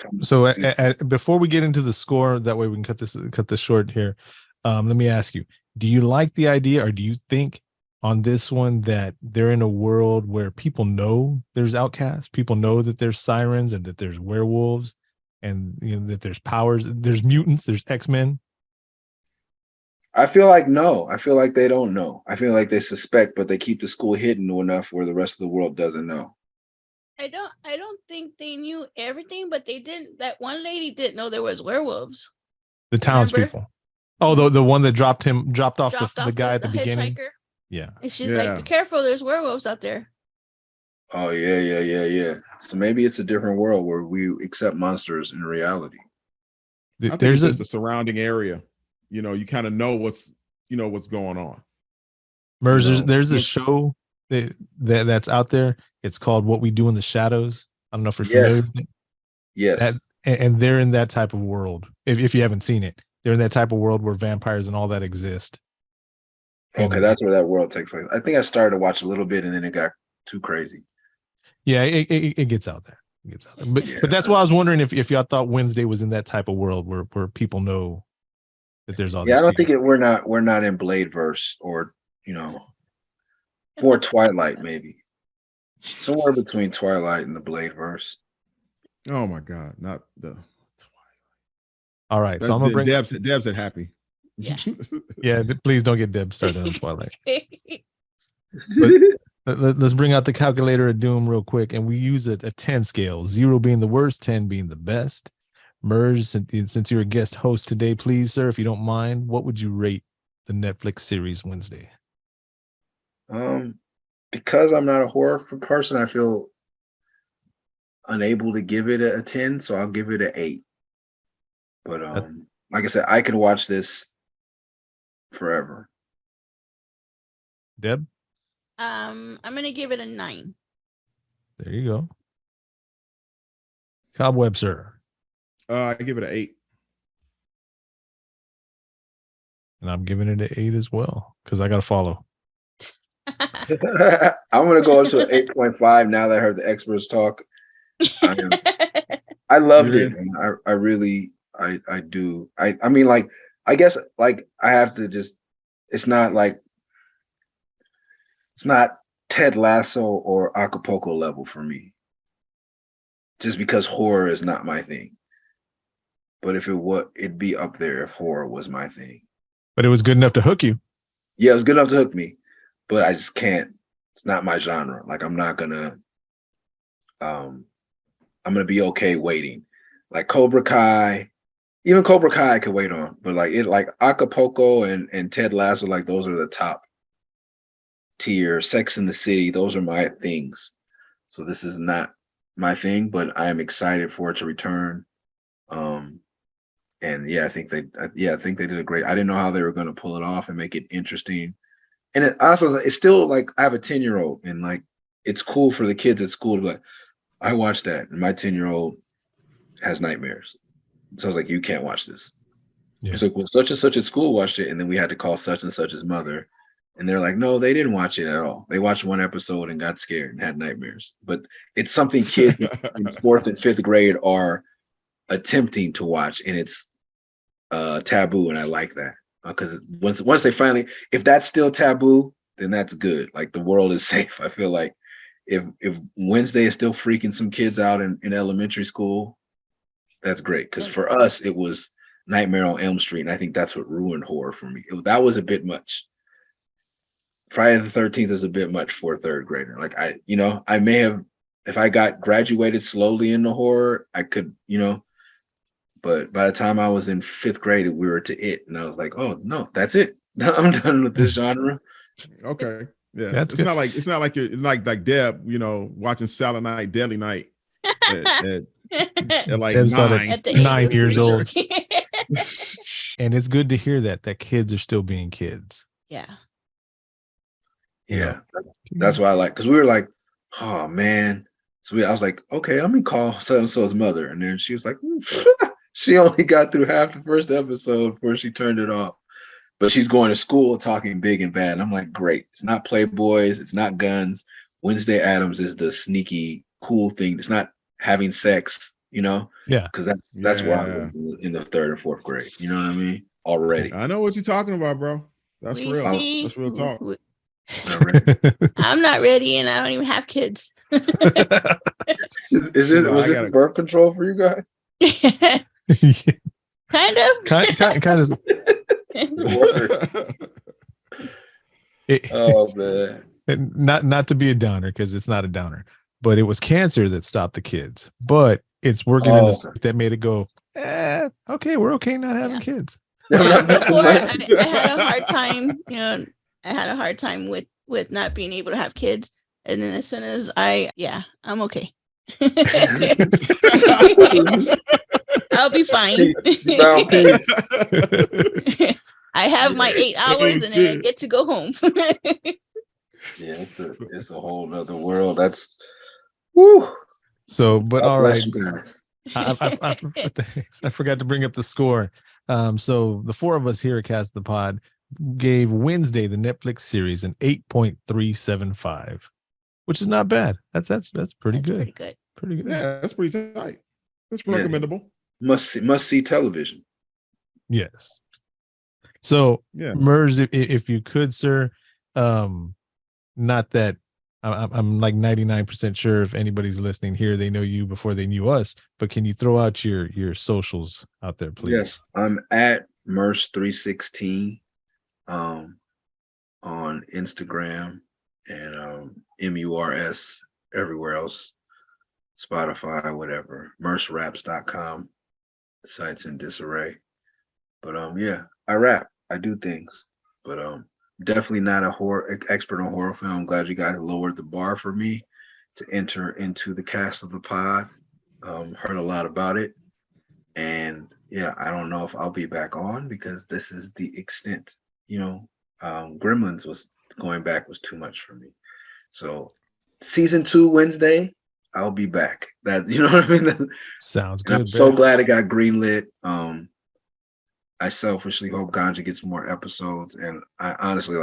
before we get into the score, that way we can cut this short here. Let me ask you: do you like the idea, or do you think on this one that they're in a world where people know there's outcasts, people know that there's sirens, and that there's werewolves, and that there's powers, there's mutants, there's X-Men? I feel like no. I feel like they don't know. I feel like they suspect, but they keep the school hidden enough where the rest of the world doesn't know. I don't think they knew everything, but they didn't. That one lady didn't know there was werewolves. The townspeople. Oh, the one that dropped off the guy at the beginning. Hitchhiker. Yeah. And she's like, "Be careful, there's werewolves out there." Oh yeah. So maybe it's a different world where we accept monsters in reality. I think it's just the surrounding area. You kind of know what's going on. MURS, there's a show that's out there. It's called What We Do in the Shadows. I don't know if you're familiar with it. Yes. And they're in that type of world. If you haven't seen it, they're in that type of world where vampires and all that exist. Okay, that's where that world takes place. I think I started to watch a little bit and then it got too crazy. Yeah, it gets out there. But that's why I was wondering if y'all thought Wednesday was in that type of world where people know that there's all. Yeah, I don't think we're not in Blade verse or more Twilight maybe. Somewhere between Twilight and the Blade verse. Oh my God, not the Twilight. All right, so I'm gonna bring Deb's at happy. Yeah. Yeah, please don't get Deb started on Twilight. But let's bring out the calculator of doom real quick, and we use a 10 scale, 0 being the worst, 10 being the best. MURS, since you're a guest host today, please, sir, if you don't mind, what would you rate the Netflix series Wednesday? Because I'm not a horror person, I feel unable to give it a 10, so I'll give it an 8. But like I said, I could watch this forever. Deb? I'm gonna give it a 9. There you go. Cobweb, sir. I give it an 8. And I'm giving it an 8 as well, because I gotta follow. I'm gonna go up to an 8.5 now that I heard the experts talk. I loved it, man. I really do. I mean, like, I guess, like, I have to just, it's not Ted Lasso or Acapulco level for me. Just because horror is not my thing. But if it'd be up there if horror was my thing. But it was good enough to hook you. Yeah, it was good enough to hook me. But I just can't. It's not my genre. Like, I'm gonna be okay waiting. Like Cobra Kai, even Cobra Kai I could wait on. But like Acapulco and Ted Lasso, like those are the top tier. Sex in the City, those are my things. So this is not my thing, but I am excited for it to return. And I think they did a great. I didn't know how they were going to pull it off and make it interesting. And it's still like I have a 10-year-old, and like it's cool for the kids at school to be like, I watched that, and my 10-year-old has nightmares. So I was like, you can't watch this. Yeah. It's like, well, such and such at school watched it, and then we had to call such and such's mother. And they're like, no, they didn't watch it at all. They watched one episode and got scared and had nightmares. But it's something kids in 4th and 5th grade are attempting to watch, and it's taboo, and I like that. Because once they finally, if that's still taboo, then that's good. Like the world is safe. I feel like if Wednesday is still freaking some kids out in elementary school, that's great. Because for us, it was Nightmare on Elm Street, and I think that's what ruined horror for me. That was a bit much. Friday the 13th is a bit much for a 3rd grader. Like I may have, if I got graduated slowly into horror, I could, but by the time I was in 5th grade, we were to it, and I was like, oh no, that's it. I'm done with this genre. Okay, yeah, it's not like you're like Deb, watching Silent Night, Deadly Night at like Deb's 9 years old. And it's good to hear that kids are still being kids. Yeah. Yeah, that's why I like, because we were like, oh man. So I was like, okay, let me call so-and-so's mother. And then she was like, she only got through half the first episode before she turned it off. But she's going to school talking big and bad. And I'm like, great. It's not Playboys. It's not guns. Wednesday Addams is the sneaky, cool thing. It's not having sex. you know, Yeah. because that's where I Yeah. was in the 3rd and 4th grade. You know what I mean? Already. I know what you're talking about, bro. That's We real. see. That's real talk. Not ready. I'm not ready, and I don't even have kids. Is this No, was I this gotta- birth control for you guys? Kind of. kind of. Oh man. Not to be a downer, because it's not a downer, but it was cancer that stopped the kids. But it's working in the state that made it go, okay, we're okay not having kids. Yeah, before I had a hard time, I had a hard time with not being able to have kids. And then as soon as I'm okay. I'll be fine. I have my 8 hours and then I get to go home. Yeah, it's a whole nother world. That's woo. So, but all right. You guys. I forgot to bring up the score. So the 4 of us here at Cast the Pod gave Wednesday, the Netflix series, an 8.375, which is not bad. That's pretty good. Pretty good. Pretty good. Yeah, that's pretty tight. That's recommendable. Must see television. Yes. So, Yeah. MERS, if you could, sir, not that I'm like 99% sure if anybody's listening here, they know you before they knew us, but can you throw out your socials out there, please? Yes, I'm at MERS 316 on Instagram and MURS everywhere else, Spotify, whatever. MERSraps.com. The site's in disarray. But yeah, I rap. I do things. But definitely not a horror expert on horror film. I'm glad you guys lowered the bar for me to enter into the cast of the pod. Heard a lot about it. And yeah, I don't know if I'll be back on because this is the extent, Gremlins was too much for me. So season 2 Wednesday, I'll be back. That, you know what I mean? Sounds good. I'm so glad it got greenlit. I selfishly hope Ganja gets more episodes. And I honestly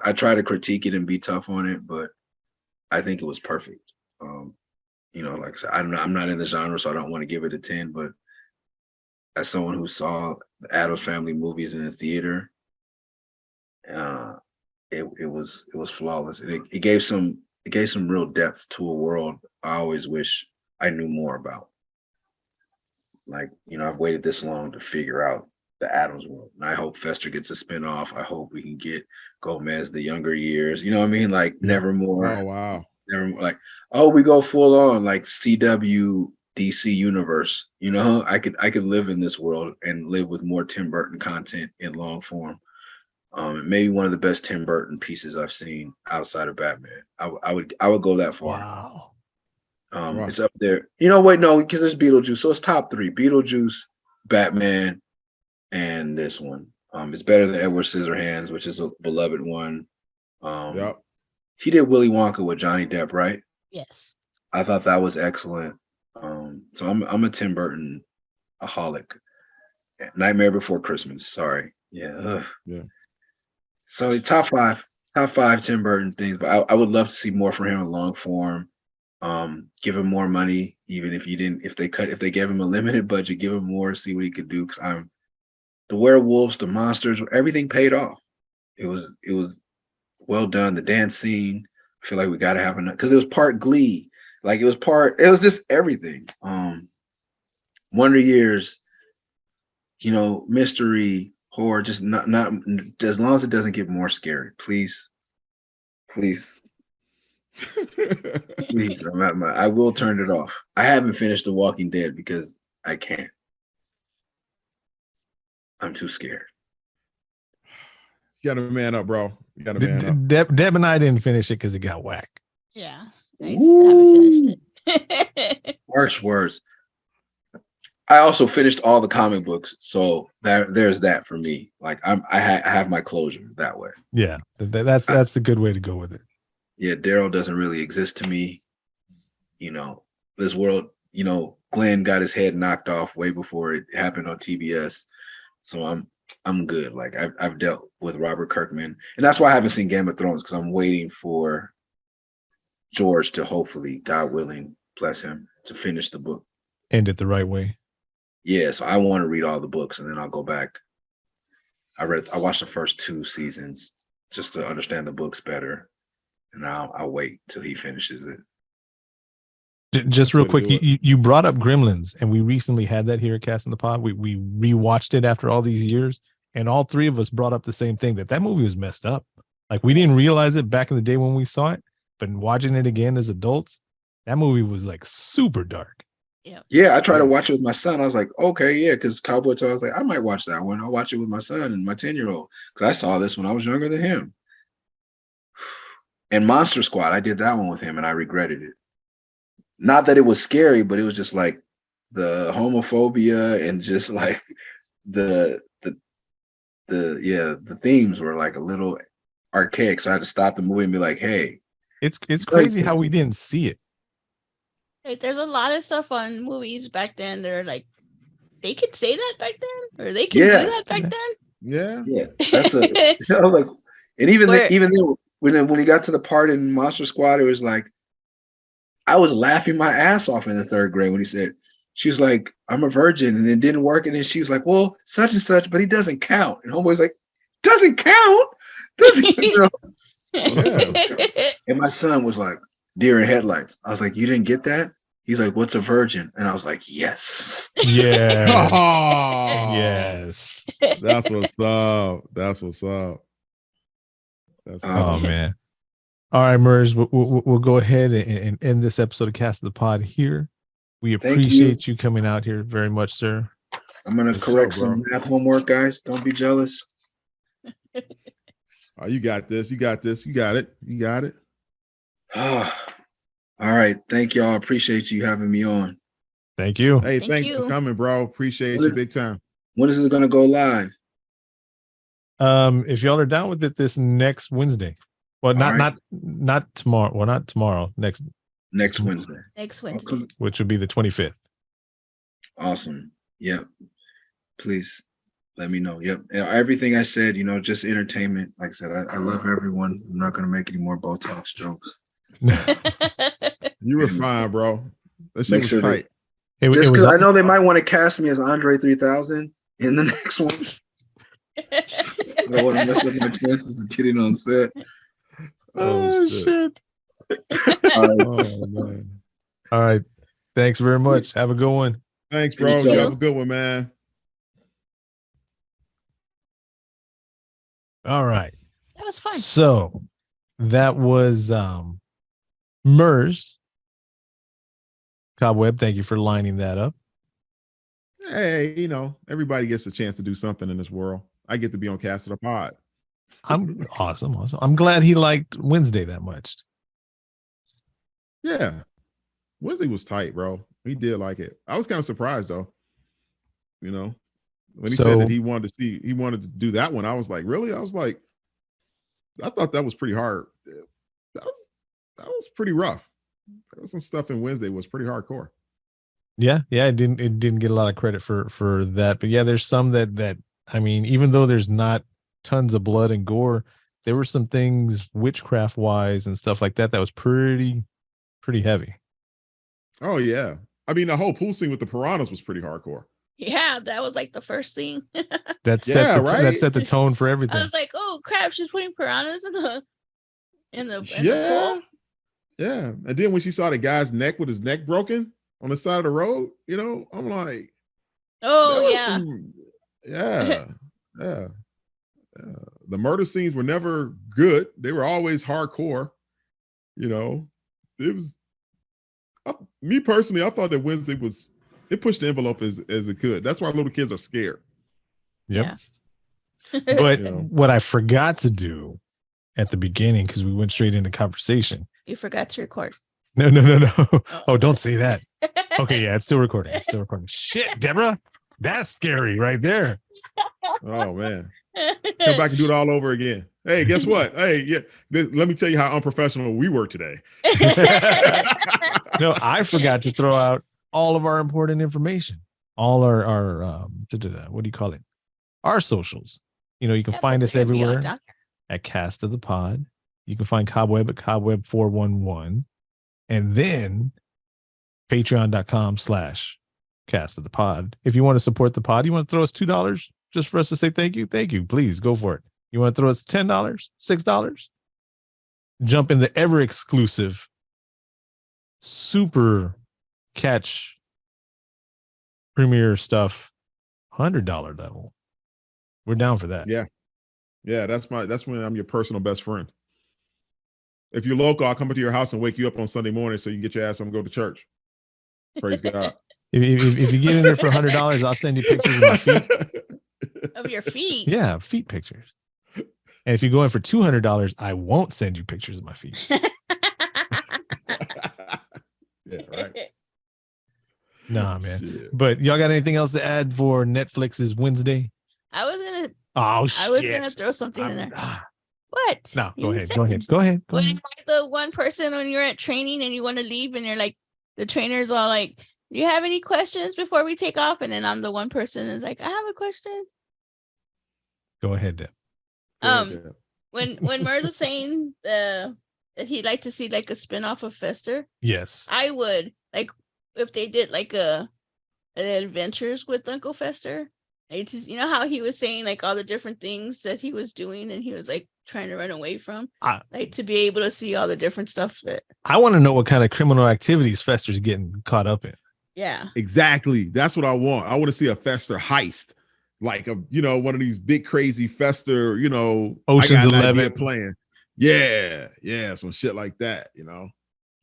I try to critique it and be tough on it, but I think it was perfect. Like I said, I'm not in the genre, so I don't want to give it a 10, but as someone who saw the Addams Family movies in the theater, it was flawless. And it gave some real depth to a world I always wish I knew more about. Like, I've waited this long to figure out the Addams world. And I hope Fester gets a spinoff. I hope we can get Gomez the younger years. You know what I mean? Like Nevermore. Oh wow. Nevermore. Like, we go full on like CW DC universe. I could live in this world and live with more Tim Burton content in long form. Maybe one of the best Tim Burton pieces I've seen outside of Batman. I would go that far. Wow. Wow. It's up there. Wait, no, because there's Beetlejuice. So it's top 3. Beetlejuice, Batman, and this one. It's better than Edward Scissorhands, which is a beloved one. Yep. He did Willy Wonka with Johnny Depp, right? Yes. I thought that was excellent. So I'm a Tim Burton aholic. Nightmare Before Christmas. Sorry. Yeah. Ugh. Yeah. So top five Tim Burton things, but I would love to see more from him in long form. Give him more money, even if they gave him a limited budget, give him more, see what he could do. Because the werewolves, the monsters, everything paid off. It was well done. The dance scene, I feel like we gotta have enough because it was part Glee. Like it was just everything. Wonder Years, mystery, horror, just not as long as it doesn't get more scary. Please. Please, I will turn it off. I haven't finished The Walking Dead because I can't. I'm too scared. You gotta man up, bro. You gotta man up. Deb and I didn't finish it because it got whack. Yeah. I haven't finished it. Worse words. I also finished all the comic books, so there's that for me. Like I have my closure that way. Yeah, that's a good way to go with it. Yeah, Daryl doesn't really exist to me. This world, Glenn got his head knocked off way before it happened on TBS. So I'm good. Like I've dealt with Robert Kirkman, and that's why I haven't seen Game of Thrones, because I'm waiting for George to hopefully, God willing, bless him, to finish the book end it the right way. Yeah, so I want to read all the books and then I'll go back. I watched the first 2 seasons just to understand the books better, and I'll wait till he finishes it. Just real quick, do you brought up Gremlins, and we recently had that here at Cast in the Pod. We rewatched it after all these years, and all 3 of us brought up the same thing, that movie was messed up. Like, we didn't realize it back in the day when we saw it, but watching it again as adults, that movie was like super dark. Yeah, I tried to watch it with my son. I was like, okay, yeah, because Cowboy Told, I was like, I might watch that one. I'll watch it with my son and my 10-year-old, because I saw this when I was younger than him. And Monster Squad, I did that one with him, and I regretted it. Not that it was scary, but it was just like the homophobia and just like the themes were like a little archaic. So I had to stop the movie and be like, hey. It's crazy how we didn't see it. Like, there's a lot of stuff on movies back then. They're like, they could say that back then, or they can do that back then. Yeah. That's a like, and even then, when he got to the part in Monster Squad, it was like, I was laughing my ass off in the 3rd grade when he said, she was like, I'm a virgin, and it didn't work, and then she was like, well, such and such, but he doesn't count. And homeboy's like, doesn't count? And my son was like, deer in headlights. I was like, you didn't get that? He's like, what's a virgin? And I was like, yes. Yes. Oh, yes. That's what's up. That's what's up. Oh, man. All right, MURS, we'll go ahead and end this episode of Cast of the Pod here. We appreciate you coming out here very much, sir. I'm going to correct some math homework, guys. Don't be jealous. Oh, you got this. You got this. You got it. You got it. All right. Thank y'all. Appreciate you having me on. Thank you. Hey, thanks for coming, bro. Appreciate you big time. When is it going to go live? If y'all are down with it, this next Wednesday. Well, not tomorrow. Well, not tomorrow. Next Wednesday. Next Wednesday. Which would be the 25th. Awesome. Yep. Please let me know. Yep. Everything I said, just entertainment. Like I said, I love everyone. I'm not going to make any more Botox jokes. You were fine, bro. That shit Make was sure tight. Just because I know they might want to cast me as Andre 3000 in the next one. I don't want to mess up my chances of getting on set. Oh shit. Oh, man. All right. Thanks very much. Have a good one. Thanks, bro. You have a good one, man. All right. That was fun. So that was MURS. Cobweb, thank you for lining that up. Hey, everybody gets a chance to do something in this world. I get to be on Cast of the Pod. I'm awesome. I'm glad he liked Wednesday that much. Yeah. Wednesday was tight, bro. He did like it. I was kind of surprised though. When he said that he wanted to do that one, I was like, really? I was like, I thought that was pretty hard. That was pretty rough. There was some stuff in Wednesday was pretty hardcore. Yeah, it didn't get a lot of credit for that. But yeah, there's some that I mean, even though there's not tons of blood and gore, there were some things witchcraft wise and stuff like that was pretty heavy. Oh yeah. I mean, the whole pool scene with the piranhas was pretty hardcore. Yeah, that was like the first thing. That set the tone for everything. I was like, oh crap, she's putting piranhas in the yeah. pool. Yeah. And then when she saw the guy's neck with his neck broken on the side of the road, I'm like, oh yeah. Yeah. The murder scenes were never good. They were always hardcore. It was me personally, I thought that Wednesday it pushed the envelope as it could. That's why little kids are scared. Yep. Yeah. But what I forgot to do at the beginning, because we went straight into conversation. You forgot to record. No. Oh, don't say that. Okay, yeah, it's still recording. Shit, Deborah. That's scary right there. Oh man. Come back and do it all over again. Hey, guess what? Hey, yeah. Let me tell you how unprofessional we were today. No, I forgot to throw out all of our important information. All our what do you call it? Our socials. You can find us everywhere at Cast of the Pod. You can find Cobweb at Cobweb411. And then patreon.com/ cast of the pod. If you want to support the pod, you want to throw us $2 just for us to say thank you. Thank you. Please go for it. You want to throw us $10, $6? Jump in the ever exclusive super catch premiere stuff $100 level. We're down for that. Yeah. That's when I'm your personal best friend. If you're local, I'll come to your house and wake you up on Sunday morning so you can get your ass up and go to church. Praise God. If you get in there for $100, I'll send you pictures of my feet. Of your feet. Yeah, feet pictures. And if you go in for $200, I won't send you pictures of my feet. Yeah, right. Nah, man. Shit. But y'all got anything else to add for Netflix's Wednesday? I was gonna throw something in there. What? No, You go didn't ahead. say Go ahead. When you're the one person when you're at training and you want to leave and you're like, the trainer's all like, do you have any questions before we take off? And then I'm the one person that's like, I have a question. Go ahead, Deb. When MURS was saying that he'd like to see like a spinoff of Fester, Yes. I would like if they did like an adventures with Uncle Fester. Like, just, you know how he was saying like all the different things that he was doing and he was like trying to run away from, like to be able to see all the different stuff that I want to know what kind of criminal activities Fester's getting caught up in. Yeah, exactly. That's what I want. I want to see a Fester heist, like one of these big crazy Fester, Ocean's 11 plan. Yeah, some shit like that.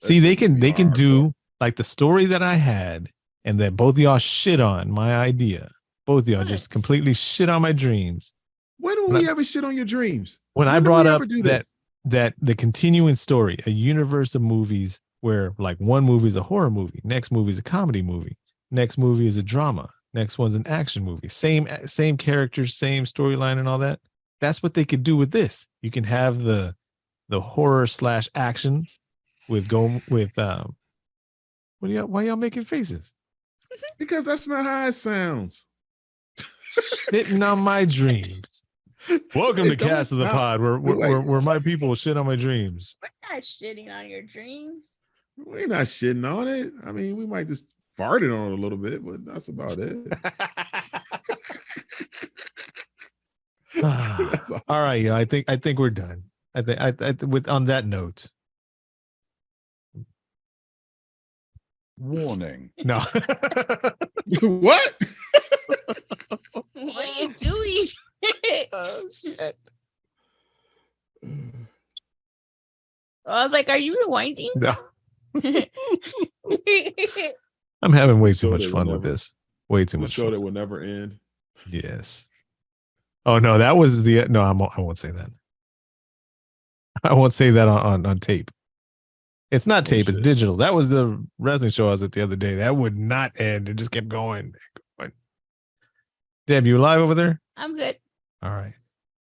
See, they can do like the story that I had, and that both of y'all shit on my idea. Both of y'all just completely shit on my dreams. When do we ever shit on your dreams? When I brought up that the continuing story, a universe of movies where like one movie is a horror movie, next movie is a comedy movie, next movie is a drama, next one's an action movie, same characters, same storyline and all that. That's what they could do with this. You can have the horror / action why y'all making faces? Because that's not how it sounds. Shitting on my dreams. Welcome to Cast of the Pod, where my people shit on my dreams. We're not shitting on your dreams. We're not shitting on it. I mean, we might just fart it on it a little bit, but that's about it. All right, I think we're done. On that note. Warning. No. What? What are you doing? Oh, shit. I was like, are you rewinding? No. I'm having way too much fun with this. Way too much show fun. That will never end. Yes. Oh no, that was I won't say that. I won't say that on tape. It's not tape, it's digital. That was the wrestling show I was at the other day. That would not end. It just kept going. Deb, you alive over there? I'm good. All right.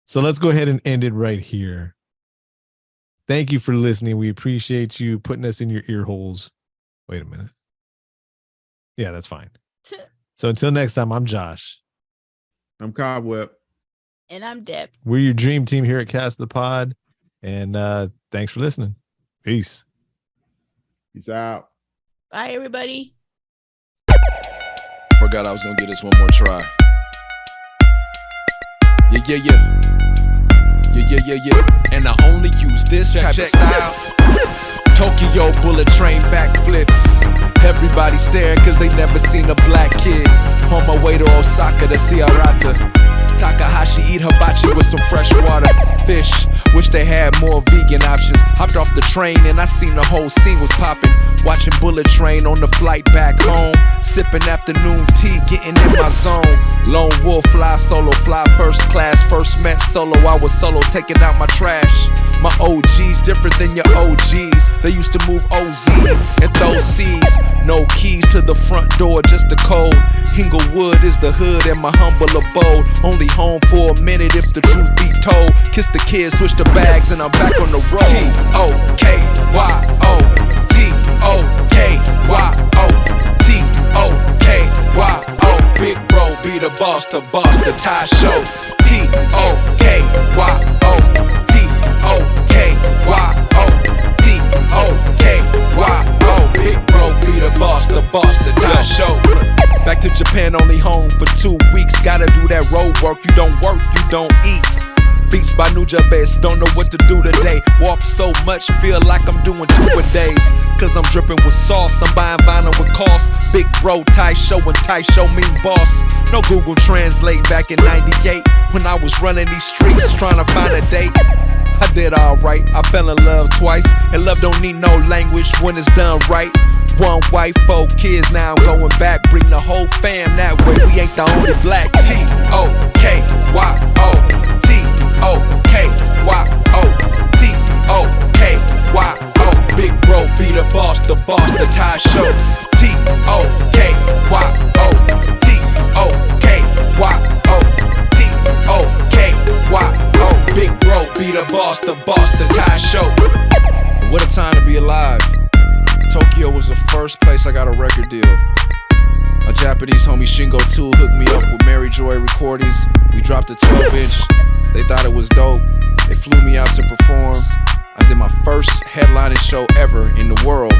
So let's go ahead and end it right here. Thank you for listening. We appreciate you putting us in your ear holes. Wait a minute. Yeah, that's fine. So until next time, I'm Josh. I'm Cobweb. And I'm Deb. We're your dream team here at Cast the Pod. And thanks for listening. Peace. Peace out. Bye, everybody. Forgot I was gonna get this one more try. Yeah. And I only use this type of style. Tokyo bullet train backflips. Everybody stare cause they never seen a black kid. On my way to Osaka to see Arata. Takahashi eat hibachi with some fresh water. Fish, wish they had more vegan options. Hopped off the train and I seen the whole scene was popping. Watching Bullet Train on the flight back home. Sipping afternoon tea, getting in my zone. Lone wolf, fly solo, fly first class. First met solo, I was solo, taking out my trash. My OGs different than your OGs. They used to move OZs and throw C's. No keys to the front door, just the code. Inglewood is the hood and my humble abode. Only home for a minute if the truth be told. Kiss the kids, switch the bags, and I'm back on the road. T-O-K-Y-O, T-O-K-Y-O, T-O-K-Y-O. Big bro, be the boss, the tie show. T-O-K-Y-O, T-O-K-Y-O, T-O-K-Y-O. Big bro, be the boss, the tie show. Back to Japan, only home for 2 weeks. Gotta do that road work, you don't work, you don't eat. Beats by Nujabes, don't know what to do today. Walk so much, feel like I'm doing 2 a days. Cause I'm dripping with sauce, I'm buying vinyl with cost. Big bro, tie show and tie show mean boss. No Google Translate back in 98 when I was running these streets trying to find a date. I did alright, I fell in love twice. And love don't need no language when it's done right. 1 wife, 4 kids, now I'm going back. Bring the whole fam that way, we ain't the only black. T-O-K-Y-O T-O-K-Y-O T-O-K-Y-O Big bro be the boss, the tie show. T-O-K-Y-O T-O-K-Y-O T-O-K-Y-O Big bro be the boss, the tie show. What a time to be alive. Tokyo was the first place I got a record deal. A Japanese homie Shingo 2 hooked me up with Mary Joy Recordings. We dropped a 12-inch. They thought it was dope. They flew me out to perform. I did my first headlining show ever in the world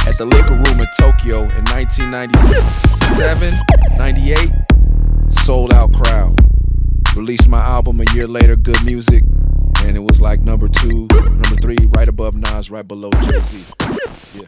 at the Liquor Room in Tokyo in 1997, 98. Sold out crowd. Released my album a year later, Good Music, and it was like number 2, number 3, right above Nas, right below Jay-Z. Yeah.